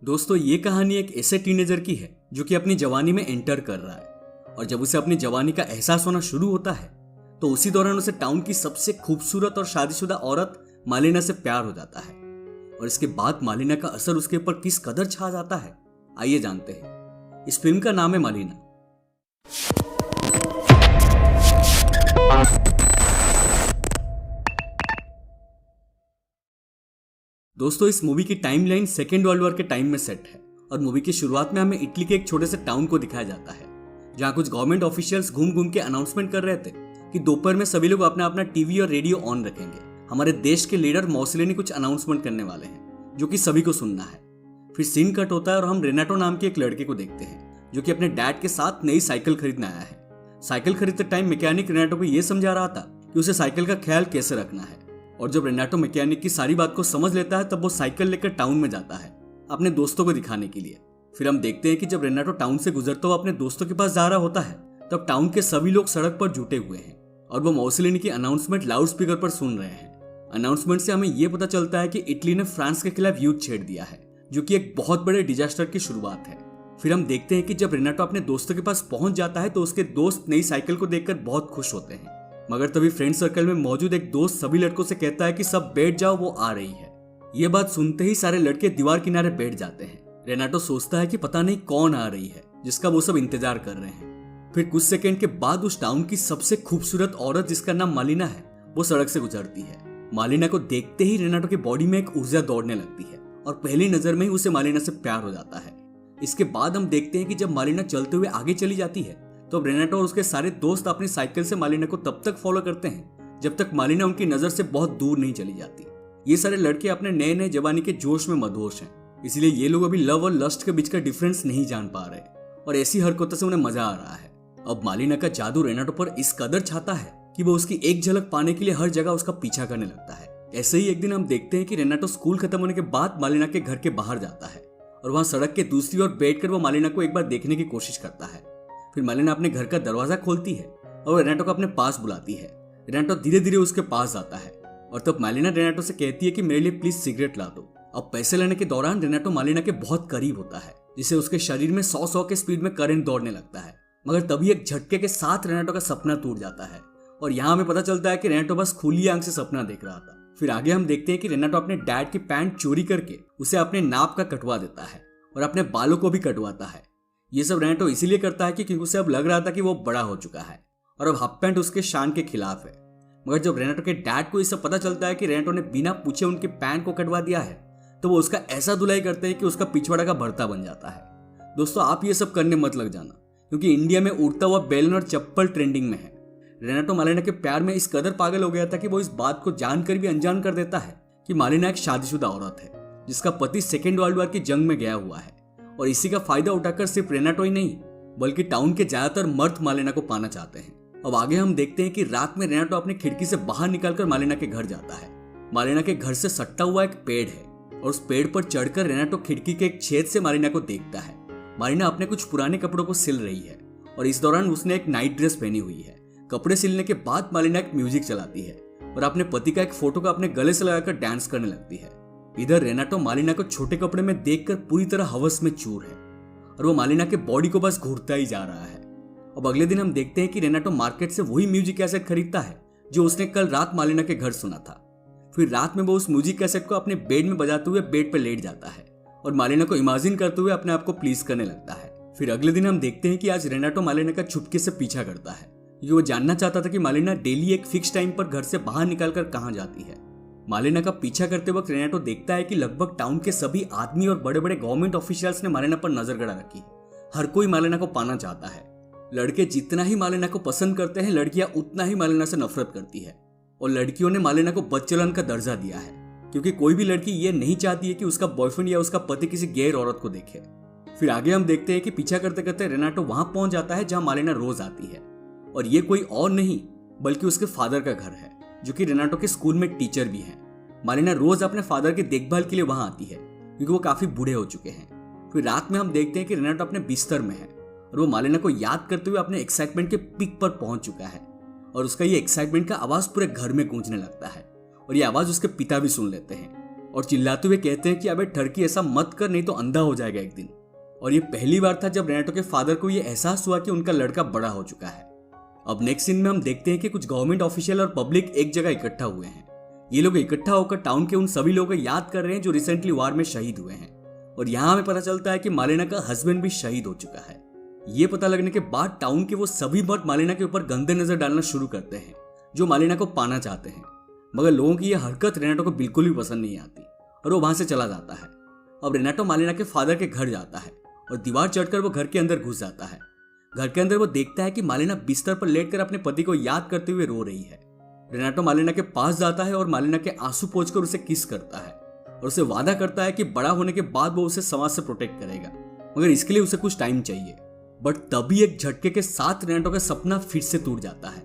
दोस्तों ये कहानी एक ऐसे टीनेजर की है जो कि अपनी जवानी में एंटर कर रहा है और जब उसे अपनी जवानी का एहसास होना शुरू होता है तो उसी दौरान उसे टाउन की सबसे खूबसूरत और शादीशुदा औरत मालिना से प्यार हो जाता है। और इसके बाद मालिना का असर उसके ऊपर किस कदर छा जाता है, आइए जानते हैं। इस फिल्म का नाम है मालिना। दोस्तों इस मूवी की टाइमलाइन सेकेंड वर्ल्ड वॉर के टाइम में सेट है और मूवी की शुरुआत में हमें इटली के एक छोटे से टाउन को दिखाया जाता है जहां कुछ गवर्नमेंट ऑफिशियल्स घूम घूम के अनाउंसमेंट कर रहे थे कि दोपहर में सभी लोग अपना अपना टीवी और रेडियो ऑन रखेंगे। हमारे देश के लीडर मोसोलिनी कुछ अनाउंसमेंट करने वाले हैं जो कि सभी को सुनना है। फिर सीन कट होता है और हम रेनाटो नाम के एक लड़के को देखते हैं जो कि अपने डैड के साथ नई साइकिल खरीदने आया है। साइकिल खरीदते टाइम मैकेनिक रेनाटो को यह समझा रहा था कि उसे साइकिल का ख्याल कैसे रखना है और जब रेनाटो मैकेनिक की सारी बात को समझ लेता है तब वो साइकिल लेकर टाउन में जाता है अपने दोस्तों को दिखाने के लिए। फिर हम देखते हैं कि जब रेनाटो टाउन से गुजरता हुआ अपने दोस्तों के पास जा रहा होता है तब टाउन के सभी लोग सड़क पर जुटे हुए हैं और वो मोसोलिनी की अनाउंसमेंट लाउड स्पीकर पर सुन रहे हैं। अनाउंसमेंट से हमें यह पता चलता है कि इटली ने फ्रांस के खिलाफ युद्ध छेड़ दिया है जो कि एक बहुत बड़े डिजास्टर की शुरुआत है। फिर हम देखते हैं कि जब रेनाटो अपने दोस्तों के पास पहुंच जाता है तो उसके दोस्त नई साइकिल को देखकर बहुत खुश होते हैं, मगर तभी फ्रेंड सर्कल में मौजूद एक दोस्त सभी लड़कों से कहता है कि सब बैठ जाओ, वो आ रही है। ये बात सुनते ही सारे लड़के दीवार किनारे बैठ जाते हैं। रेनाटो सोचता है कि पता नहीं कौन आ रही है जिसका वो सब इंतजार कर रहे हैं। फिर कुछ सेकंड के बाद उस टाउन की सबसे खूबसूरत औरत जिसका नाम मालिना है वो सड़क से गुजरती है। मालिना को देखते ही रेनाटो की बॉडी में एक ऊर्जा दौड़ने लगती है और पहली नजर में ही उसे मालिना से प्यार हो जाता है। इसके बाद हम देखते हैं कि जब मालिना चलते हुए आगे चली जाती है तो रेनाटो और उसके सारे दोस्त अपनी साइकिल से मालिना को तब तक फॉलो करते हैं जब तक मालिना उनकी नजर से बहुत दूर नहीं चली जाती। ये सारे लड़के अपने नए नए जवानी के जोश में मदहोश हैं, इसलिए ये लोग अभी लव और लस्ट के बीच का डिफरेंस नहीं जान पा रहे और ऐसी हरकतों से उन्हें मजा आ रहा है। अब मालिना का जादू रेनाटो पर इस कदर छाता है कि वो उसकी एक झलक पाने के लिए हर जगह उसका पीछा करने लगता है। ऐसे ही एक दिन हम देखते हैं कि रेनाटो स्कूल खत्म होने के बाद मालिना के घर के बाहर जाता है और वहां सड़क के दूसरी ओर बैठकर वो मालिना को एक बार देखने की कोशिश करता है। फिर मालिना अपने घर का दरवाजा खोलती है और रेनाटो को अपने पास बुलाती है। रेनाटो धीरे धीरे उसके पास आता है और तब मालिना रेनाटो से कहती है कि मेरे लिए प्लीज सिगरेट ला दो। अब पैसे लेने के दौरान रेनाटो मालिना के बहुत करीब होता है जिससे उसके शरीर में 100 के स्पीड में करंट दौड़ने लगता है, मगर तभी एक झटके के साथ रेनाटो का सपना टूट जाता है और यहाँ हमें पता चलता है कि रेनाटो बस खुली आंख से सपना देख रहा था। फिर आगे हम देखते हैं कि रेनाटो अपने डैड की पैंट चोरी करके उसे अपने नाप का कटवा देता है और अपने बालों को भी कटवाता है। ये सब रेनाटो इसीलिए करता है क्योंकि उसे अब लग रहा था कि वो बड़ा हो चुका है और अब हाफ पैंट उसके शान के खिलाफ है। मगर जब रेनाटो के डैड को ये सब पता चलता है कि रेनाटो ने बिना पूछे उनके पैंट को कटवा दिया है तो वो उसका ऐसा धुलाई करते हैं कि उसका पिछवाड़ा का भरता बन जाता है। दोस्तों आप ये सब करने मत लग जाना क्योंकि इंडिया में उड़ता हुआ बैलून और चप्पल ट्रेंडिंग में है। रेनाटो मालिना के प्यार में इस कदर पागल हो गया था कि वो इस बात को जानकर भी अनजान कर देता है कि मालिना एक शादीशुदा औरत है जिसका पति सेकेंड वर्ल्ड वॉर की जंग में गया हुआ है और इसी का फायदा उठाकर सिर्फ रेनाटो ही नहीं बल्कि टाउन के ज्यादातर मर्द मालिना को पाना चाहते हैं। अब आगे हम देखते हैं कि रात में रेनाटो अपनी खिड़की से बाहर निकलकर मालिना के घर जाता है। मालिना के घर से सट्टा हुआ एक पेड़ है और उस पेड़ पर चढ़कर रेनाटो खिड़की के एक छेद से मालिना को देखता है। मालिना अपने कुछ पुराने कपड़ों को सिल रही है और इस दौरान उसने एक नाइट ड्रेस पहनी हुई है। कपड़े सिलने के बाद मालिना एक म्यूजिक चलाती है और अपने पति का एक फोटो को अपने गले से लगाकर डांस करने लगती है। इधर रेनाटो मालिना को छोटे कपड़े में देखकर पूरी तरह हवस में चूर है और वो मालिना के बॉडी को बस घूरता ही जा रहा है। अब अगले दिन हम देखते हैं कि रेनाटो मार्केट से वही म्यूजिक कैसेट खरीदता है जो उसने कल रात मालिना के घर सुना था। फिर रात में वो उस म्यूजिक कैसेट को अपने बेड में बजाते हुए बेड पर लेट जाता है और मालिना को इमेजिन करते हुए अपने आप को प्लीज करने लगता है। फिर अगले दिन हम देखते हैं कि आज रेनाटो मालिना का छुपके से पीछा करता है क्योंकि वो जानना चाहता था कि मालिना डेली एक फिक्स टाइम पर घर से बाहर निकलकर कहाँ जाती है। मालिना का पीछा करते वक्त रेनाटो देखता है कि लगभग टाउन के सभी आदमी और बड़े बड़े गवर्नमेंट ऑफिशियल्स ने मालिना पर नजर गड़ा रखी है। हर कोई मालिना को पाना चाहता है। लड़के जितना ही मालिना को पसंद करते हैं लड़कियां उतना ही मालिना से नफरत करती है और लड़कियों ने मालिना को बदचलन का दर्जा दिया है क्योंकि कोई भी लड़की ये नहीं चाहती है कि उसका बॉयफ्रेंड या उसका पति किसी गैर औरत को देखे। फिर आगे हम देखते हैं कि पीछा करते करते रेनाटो वहां पहुंच जाता है जहां मालिना रोज आती है और ये कोई और नहीं बल्कि उसके फादर का घर है जो कि रेनाटो के स्कूल में टीचर भी हैं। मालिना रोज अपने फादर की देखभाल के लिए वहां आती है क्योंकि वो काफी बूढ़े हो चुके हैं। फिर रात में हम देखते हैं कि रेनाटो अपने बिस्तर में है और वो मालिना को याद करते हुए अपने एक्साइटमेंट के पीक पर पहुंच चुका है और उसका ये एक्साइटमेंट का आवाज पूरे घर में गूंजने लगता है और ये आवाज उसके पिता भी सुन लेते हैं। और चिल्लाते हुए कहते हैं कि अबे ठरकी ऐसा मत कर, नहीं तो अंधा हो जाएगा एक दिन। और ये पहली बार था जब रेनाटो के फादर को ये एहसास हुआ कि उनका लड़का बड़ा हो चुका है। अब नेक्स्ट सीन में हम देखते हैं कि कुछ गवर्नमेंट ऑफिशियल और पब्लिक एक जगह इकट्ठा हुए हैं। ये लोग इकट्ठा होकर टाउन के उन सभी लोगों को याद कर रहे हैं जो रिसेंटली वार में शहीद हुए हैं। और यहाँ हमें पता चलता है कि मालेना का हस्बैंड भी शहीद हो चुका है। ये पता लगने के बाद टाउन के वो सभी मर्द मालेना के ऊपर गंदे नजर डालना शुरू करते हैं जो मालेना को पाना चाहते हैं। मगर लोगों की यह हरकत रेनाटो को बिल्कुल भी पसंद नहीं आती और वो वहां से चला जाता है। अब रेनाटो मालेना के फादर के घर जाता है और दीवार चढ़कर वो घर के अंदर घुस जाता है। घर के अंदर वो देखता है कि मालेना बिस्तर पर लेटकर अपने पति को याद करते हुए रो रही है। रेनाटो मालेना के पास जाता है और मालेना के आंसू पोंछकर उसे किस करता है और उसे वादा करता है कि बड़ा होने के बाद वो उसे समाज से प्रोटेक्ट करेगा, मगर इसके लिए उसे कुछ टाइम चाहिए। बट तभी एक झटके के साथ रेनाटो का सपना फिर से टूट जाता है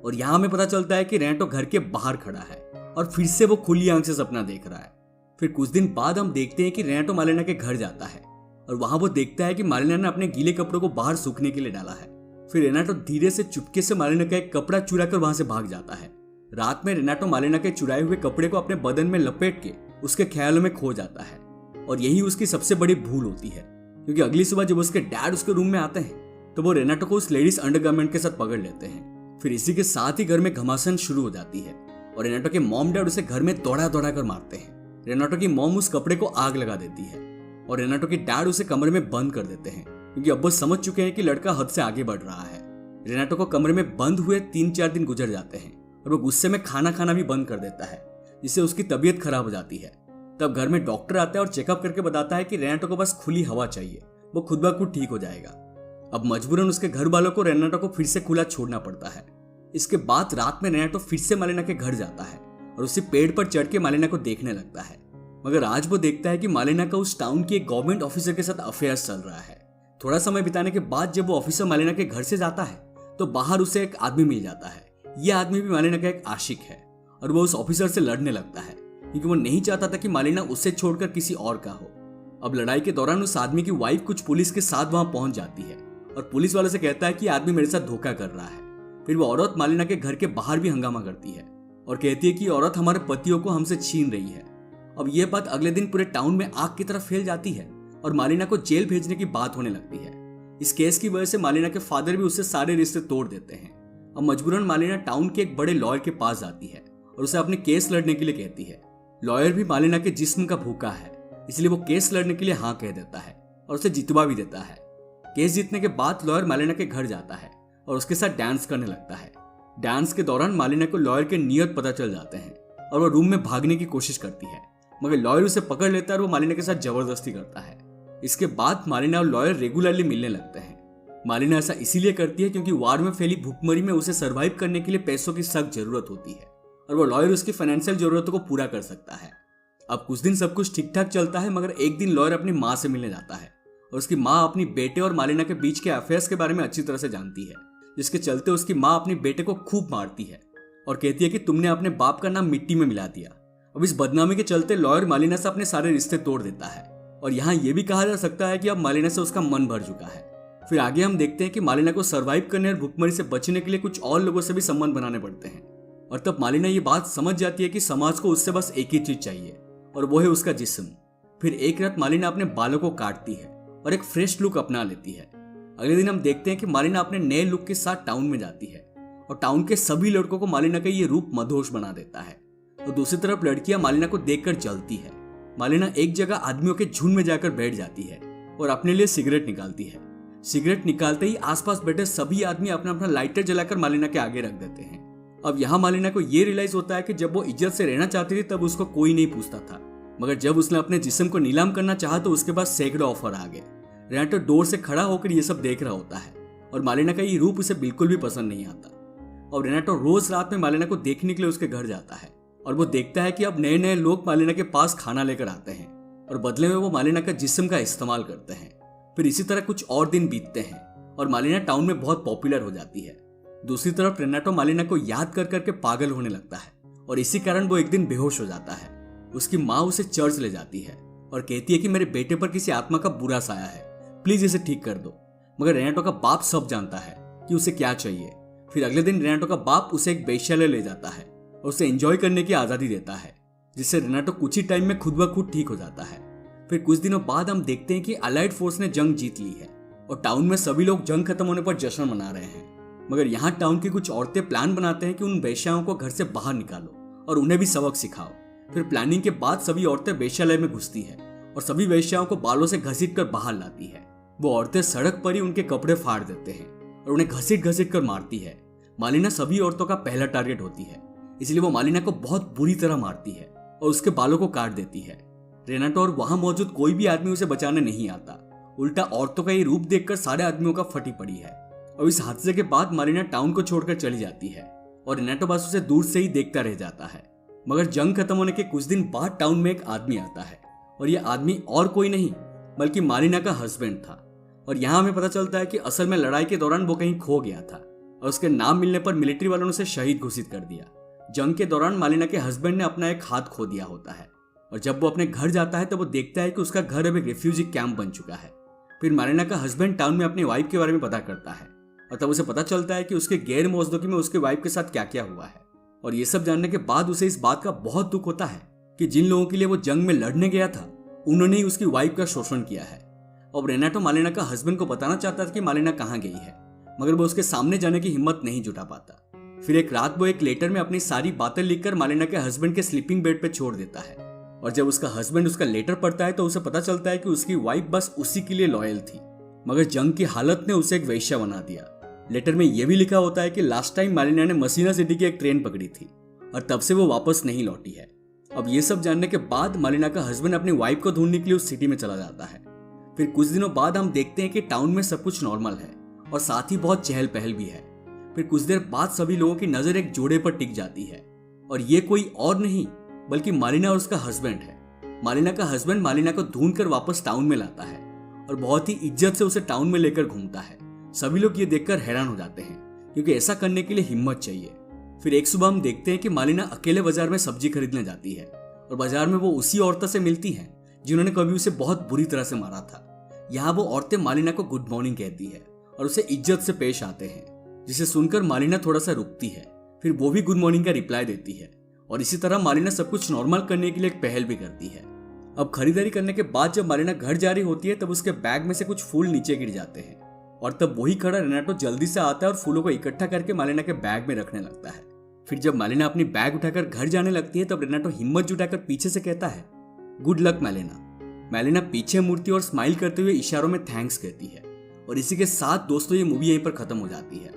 और यहाँ हमें पता चलता है कि रेनाटो घर के बाहर खड़ा है और फिर से वो खुली आंख से सपना देख रहा है। फिर कुछ दिन बाद हम देखते हैं कि रेनाटो मालेना के घर जाता है और वहां वो देखता है कि मालेना ने अपने गीले कपड़ों को बाहर सूखने के लिए डाला है। फिर रेनाटो धीरे से चुपके से मालेना का एक कपड़ा चुरा कर वहां से भाग जाता है। रात में रेनाटो मालेना के चुराए हुए कपड़े को अपने बदन में लपेट के उसके ख्यालों में खो जाता है और यही उसकी सबसे बड़ी भूल होती है, क्योंकि अगली सुबह जब उसके डैड उसके रूम में आते हैं तो वो रेनाटो को उस लेडीज अंडरगारमेंट के साथ पकड़ लेते हैं। फिर इसी के साथ ही घर में घमासान शुरू हो जाती है और रेनाटो के मॉम डैड उसे घर में दौड़ा दौड़ा कर मारते हैं। रेनाटो की मॉम उस कपड़े को आग लगा देती है और रेनाटो के डैड उसे कमरे में बंद कर देते हैं, क्योंकि अब वो समझ चुके हैं कि लड़का हद से आगे बढ़ रहा है। रेनाटो को कमरे में बंद हुए 3-4 दिन गुजर जाते हैं और वो गुस्से में खाना खाना भी बंद कर देता है, जिससे उसकी तबीयत खराब हो जाती है। तब घर में डॉक्टर आता है और चेकअप करके बताता है कि रेनाटो को बस खुली हवा चाहिए, वो खुद ब खुद ठीक हो जाएगा। अब मजबूरन उसके घर वालों को रेनाटो को फिर से खुला छोड़ना पड़ता है। इसके बाद रात में रेनाटो फिर से मालेना के घर जाता है और उसी पेड़ पर चढ़ के मालेना को देखने लगता है। मगर आज वो देखता है कि मालेना का उस टाउन के एक गवर्नमेंट ऑफिसर के साथ अफेयर्स चल रहा है। थोड़ा समय बिताने के बाद जब वो ऑफिसर मालेना के घर से जाता है तो बाहर उसे एक आदमी मिल जाता है। यह आदमी भी मालेना का एक आशिक है और वो उस ऑफिसर से लड़ने लगता है, क्योंकि वो नहीं चाहता था कि मालेना उससे छोड़कर किसी और का हो। अब लड़ाई के दौरान उस आदमी की वाइफ कुछ पुलिस के साथ वहां पहुंच जाती है और पुलिस वाले से कहता है कि आदमी मेरे साथ धोखा कर रहा है। फिर वो औरत मालेना के घर के बाहर भी हंगामा करती है और कहती है कि औरत हमारे पतियों को हमसे छीन रही है। अब यह बात अगले दिन पूरे टाउन में आग की तरफ फैल जाती है और मालेना को जेल भेजने की बात होने लगती है। इस केस की वजह से मालेना के फादर भी उससे सारे रिश्ते तोड़ देते हैं। अब मजबूरन मालेना टाउन के एक बड़े लॉयर के पास जाती है और उसे अपने केस लड़ने के लिए कहती है। लॉयर भी मालेना के जिस्म का भूखा है, इसलिए वो केस लड़ने के लिए हाँ कह देता है और उसे जितवा भी देता है। केस जीतने के बाद लॉयर मालेना के घर जाता है और उसके साथ डांस करने लगता है। डांस के दौरान मालेना को लॉयर के नियत पता चल जाते हैं और वो रूम में भागने की कोशिश करती है, मगर लॉयर उसे पकड़ लेता है और वो मालेना के साथ जबरदस्ती करता है। इसके बाद मालेना और लॉयर रेगुलरली मिलने लगते हैं। मालेना ऐसा इसीलिए करती है क्योंकि वार में फैली भूखमरी में उसे सर्वाइव करने के लिए पैसों की सख्त जरूरत होती है और वो लॉयर उसकी फाइनेंशियल जरूरतों को पूरा कर सकता है। अब कुछ दिन सब कुछ ठीक ठाक चलता है, मगर एक दिन लॉयर अपनी माँ से मिलने जाता है और उसकी माँ अपनी बेटे और मालेना के बीच के अफेयर्स के बारे में अच्छी तरह से जानती है, जिसके चलते उसकी माँ अपनी बेटे को खूब मारती है और कहती है कि तुमने अपने बाप का नाम मिट्टी में मिला दिया। अब इस बदनामी के चलते लॉयर मालेना से अपने सारे रिश्ते तोड़ देता है और यहाँ यह भी कहा जा सकता है कि अब मालेना से उसका मन भर चुका है। फिर आगे हम देखते हैं कि मालेना को सर्वाइव करने और भूखमरी से बचने के लिए कुछ और लोगों से भी संबंध बनाने पड़ते हैं और तब मालेना ये बात समझ जाती है कि समाज को उससे बस एक ही चीज चाहिए और वो है उसका जिस्म। फिर एक रात मालेना अपने बालों को काटती है और एक फ्रेश लुक अपना लेती है। अगले दिन हम देखते हैं कि मालेना अपने नए लुक के साथ टाउन में जाती है और टाउन के सभी लड़कों को मालेना का ये रूप मदहोश बना देता है और दूसरी तरफ लड़कियां मालेना को देखकर जलती है। मालेना एक जगह आदमियों के झुंड में जाकर बैठ जाती है और अपने लिए सिगरेट निकालती है। सिगरेट निकालते ही आसपास बैठे सभी आदमी अपना अपना लाइटर जलाकर मालेना के आगे रख देते हैं। अब यहाँ मालेना को ये रियलाइज होता है कि जब वो इज्जत से रहना चाहती थी तब उसको कोई नहीं पूछता था, मगर जब उसने अपने जिस्म को नीलाम करना चाहा तो उसके पास सैकड़ों ऑफर आ गए। रेनाटो डोर से खड़ा होकर ये सब देख रहा होता है और मालेना का ये रूप उसे बिल्कुल भी पसंद नहीं आता। और रेनाटो रोज रात में मालेना को देखने के लिए उसके घर जाता है और वो देखता है कि अब नए नए लोग मालेना के पास खाना लेकर आते हैं और बदले में वो मालेना का जिस्म का इस्तेमाल करते हैं। फिर इसी तरह कुछ और दिन बीतते हैं और मालेना टाउन में बहुत पॉपुलर हो जाती है। दूसरी तरफ रेनाटो मालेना को याद कर करके पागल होने लगता है और इसी कारण वो एक दिन बेहोश हो जाता है। उसकी माँ उसे चर्च ले जाती है और कहती है कि मेरे बेटे पर किसी आत्मा का बुरा साया है, प्लीज इसे ठीक कर दो। मगर रेनाटो का बाप सब जानता है कि उसे क्या चाहिए। फिर अगले दिन रेनाटो का बाप उसे एक वेश्यालय ले जाता है और उसे एंजॉय करने की आजादी देता है, जिससे रेनाटो कुछ ही टाइम में खुद ब खुद ठीक हो जाता है। फिर कुछ दिनों बाद हम देखते हैं कि अलाइड फोर्स ने जंग जीत ली है और टाउन में सभी लोग जंग खत्म होने पर जश्न मना रहे हैं। मगर यहाँ टाउन की कुछ औरतें प्लान बनाते हैं कि उन वेश्याओं को घर से बाहर निकालो और उन्हें भी सबक सिखाओ। फिर प्लानिंग के बाद सभी औरतें वेश्यालय में घुसती है और सभी वेश्याओं को बालों से घसीट कर बाहर लाती है। वो औरतें सड़क पर ही उनके कपड़े फाड़ देते हैं और उन्हें घसीट घसीट कर मारती है। मालिना सभी औरतों का पहला टारगेट होती है, इसलिए वो मालिना को बहुत बुरी तरह मारती है और उसके बालों को काट देती है। रेनाटो और वहां मौजूद कोई भी आदमी उसे बचाने नहीं आता। उल्टा औरतों का ये रूप देखकर सारे आदमियों का फटी पड़ी है। और इस हादसे के बाद मालिना टाउन को छोड़कर चली जाती है और रेनाटो बस उसे दूर से ही देखता रह जाता है। मगर जंग खत्म होने के कुछ दिन बाद टाउन में एक आदमी आता है और यह आदमी और कोई नहीं बल्कि मालिना का हस्बैंड था। और यहाँ हमें पता चलता है कि असल में लड़ाई के दौरान वो कहीं खो गया था और उसके नाम मिलने पर मिलिट्री वालों ने उसे शहीद घोषित कर दिया। जंग के दौरान मालिना के हस्बैंड ने अपना एक हाथ खो दिया होता है और जब वो अपने घर जाता है तो वो देखता है कि उसका घर अब एक रेफ्यूजी कैंप बन चुका है। फिर मालिना का हस्बैंड टाउन में अपनी वाइफ के बारे में पता करता है और तब उसे पता चलता है कि उसके गैर मौजूदगी में उसके वाइफ के साथ क्या क्या हुआ है। और ये सब जानने के बाद उसे इस बात का बहुत दुख होता है कि जिन लोगों के लिए वो जंग में लड़ने गया था उन्होंने ही उसकी वाइफ का शोषण किया है। अब रेनाटो मालिना का हस्बैंड को बताना चाहता था कि मालिना कहाँ गई है, मगर वो उसके सामने जाने की हिम्मत नहीं जुटा पाता। फिर एक रात वो एक लेटर में अपनी सारी बातें लिखकर मालिना के हस्बैंड के स्लीपिंग बेड पे छोड़ देता है। और जब उसका हस्बैंड उसका लेटर पढ़ता है तो उसे पता चलता है कि उसकी वाइफ बस उसी के लिए लॉयल थी, मगर जंग की हालत ने उसे एक वेश्या बना दिया। लेटर में यह भी लिखा होता है कि लास्ट टाइम मालिना ने मसीना सिटी की एक ट्रेन पकड़ी थी और तब से वो वापस नहीं लौटी है। अब ये सब जानने के बाद मालिना का हस्बैंड अपनी वाइफ को ढूंढने के लिए उस सिटी में चला जाता है। फिर कुछ दिनों बाद हम देखते हैं कि टाउन में सब कुछ नॉर्मल है और साथ ही बहुत चहल पहल भी है। फिर कुछ देर बाद सभी लोगों की नजर एक जोड़े पर टिक जाती है और ये कोई और नहीं बल्कि मालिना और उसका हस्बैंड है। मालिना का हस्बैंड मालिना को ढूंढकर वापस टाउन में लाता है और बहुत ही इज्जत से उसे टाउन में लेकर घूमता है। सभी लोग ये देखकर हैरान हो जाते हैं क्योंकि ऐसा करने के लिए हिम्मत चाहिए। फिर एक सुबह हम देखते हैं कि मालिना अकेले बाजार में सब्जी खरीदने जाती है और बाजार में वो उसी औरतों से मिलती है जिन्होंने कभी उसे बहुत बुरी तरह से मारा था। यहाँ वो औरतें मालिना को गुड मॉर्निंग कहती है और उसे इज्जत से पेश आते हैं, जिसे सुनकर मालिना थोड़ा सा रुकती है। फिर वो भी गुड मॉर्निंग का रिप्लाई देती है और इसी तरह मालिना सब कुछ नॉर्मल करने के लिए एक पहल भी करती है। अब खरीदारी करने के बाद जब मालिना घर जा रही होती है तब उसके बैग में से कुछ फूल नीचे गिर जाते हैं और तब वही खड़ा रेनाटो जल्दी से आता है और फूलों को इकट्ठा करके मालिना के बैग में रखने लगता है। फिर जब मालिना अपनी बैग उठाकर घर जाने लगती है तब रेनाटो हिम्मत जुटाकर पीछे से कहता है, गुड लक मालिना। मालिना पीछे मुड़ती और स्माइल करते हुए इशारों में थैंक्स कहती है। और इसी के साथ दोस्तों ये मूवी यहीं पर खत्म हो जाती है।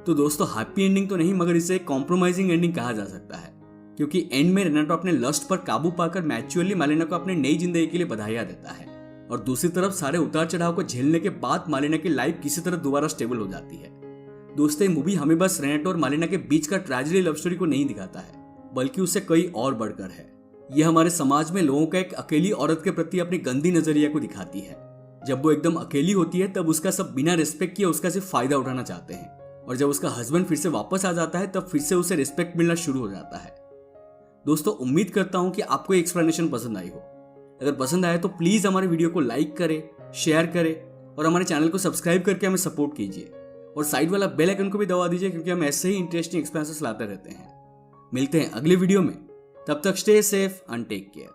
तो दोस्तों हैप्पी एंडिंग तो नहीं मगर इसे एक कॉम्प्रोमाइजिंग एंडिंग कहा जा सकता है, क्योंकि एंड में रेनाटो अपने लस्ट पर काबू पाकर मैच्योरली मालिना को अपने नई जिंदगी के लिए बधाइयां देता है और दूसरी तरफ सारे उतार चढ़ाव को झेलने के बाद मालिना की लाइफ किसी तरह दोबारा स्टेबल हो जाती है। दोस्तों ये मूवी हमें बस रेनाटो और मालिना के बीच का ट्रेजेडी लव स्टोरी को नहीं दिखाता है, बल्कि उससे कई और बढ़कर है। यह हमारे समाज में लोगों का एक अकेली औरत के प्रति अपनी गंदी नजरिया को दिखाती है। जब वो एकदम अकेली होती है तब उसका सब बिना रिस्पेक्ट किए उसका सिर्फ फायदा उठाना चाहते हैं और जब उसका हस्बैंड फिर से वापस आ जाता है तब फिर से उसे रिस्पेक्ट मिलना शुरू हो जाता है। दोस्तों उम्मीद करता हूं कि आपको एक्सप्लेनेशन पसंद आई हो। अगर पसंद आए तो प्लीज हमारे वीडियो को लाइक करें, शेयर करें और हमारे चैनल को सब्सक्राइब करके हमें सपोर्ट कीजिए और साइड वाला बेल आइकन को भी दबा दीजिए, क्योंकि हम ऐसे ही इंटरेस्टिंग एक्सपीरियंसेस लाते रहते हैं। मिलते हैं अगले वीडियो में, तब तक stay safe and take care.